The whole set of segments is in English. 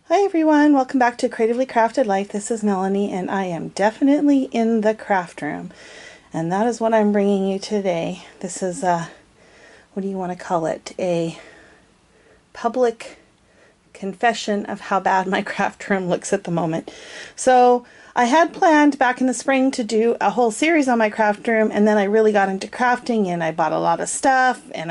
Hi everyone, welcome back to Creatively Crafted Life. This is Melanie and I am definitely in the craft room, and that is what I'm bringing you today. This is what do you want to call it? A public confession of how bad my craft room looks at the moment. So I had planned back in the spring to do a whole series on my craft room, and then I really got into crafting and I bought a lot of stuff, and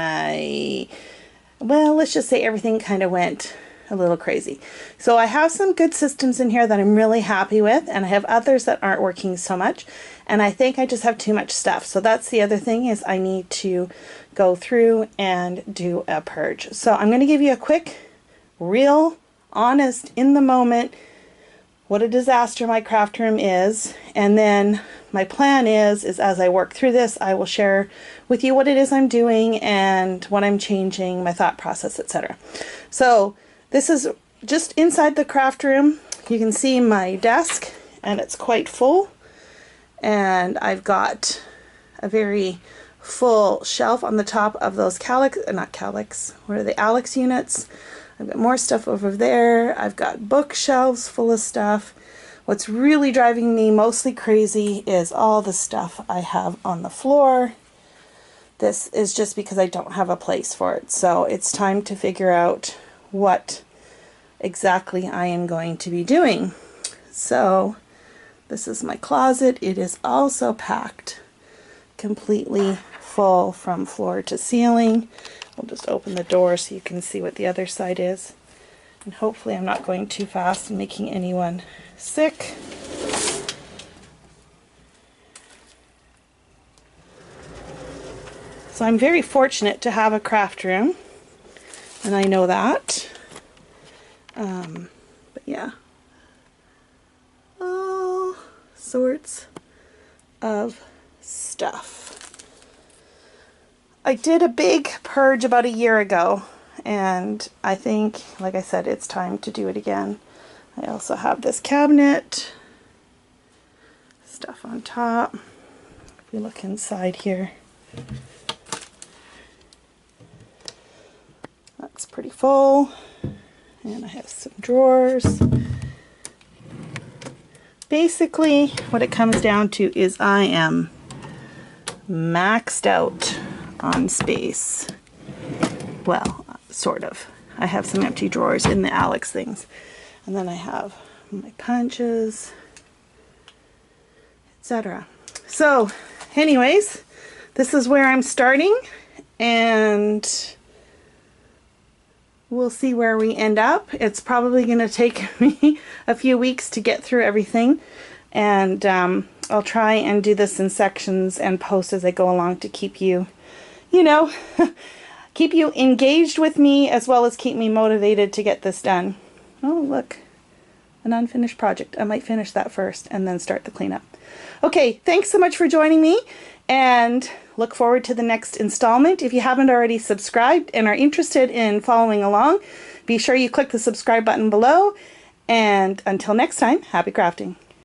let's just say everything kind of went a little crazy. So I have some good systems in here that I'm really happy with, and I have others that aren't working so much, and I think I just have too much stuff. So that's the other thing, is I need to go through and do a purge. So I'm going to give you a quick, real, honest, in the moment, what a disaster my craft room is, and then my plan is as I work through this, I will share with you what it is I'm doing and what I'm changing, my thought process, etc. So this is just inside the craft room. You can see my desk, and it's quite full, and I've got a very full shelf on the top of those Alex units. I've got more stuff over there. I've got bookshelves full of stuff. What's really driving me mostly crazy is all the stuff I have on the floor. This is just because I don't have a place for it. So it's time to figure out what exactly I am going to be doing. So this is my closet. It is also packed completely full from floor to ceiling. We'll just open the door so you can see what the other side is. And hopefully I'm not going too fast and making anyone sick. So I'm very fortunate to have a craft room, and I know that. But yeah, all sorts of stuff. I did a big purge about a year ago, and I think, like I said, it's time to do it again. I also have this cabinet, stuff on top. If we look inside here, that's pretty full. And I have some drawers. Basically, what it comes down to is I am maxed out on space. Well, sort of. I have some empty drawers in the Alex things. And then I have my punches, etc. So, anyways, this is where I'm starting, and we'll see where we end up. It's probably going to take me a few weeks to get through everything, and I'll try and do this in sections and post as I go along to keep you, keep you engaged with me, as well as keep me motivated to get this done. Oh, look, an unfinished project. I might finish that first and then start the cleanup. Okay, thanks so much for joining me, and look forward to the next installment. If you haven't already subscribed and are interested in following along, be sure you click the subscribe button below. And until next time, happy crafting.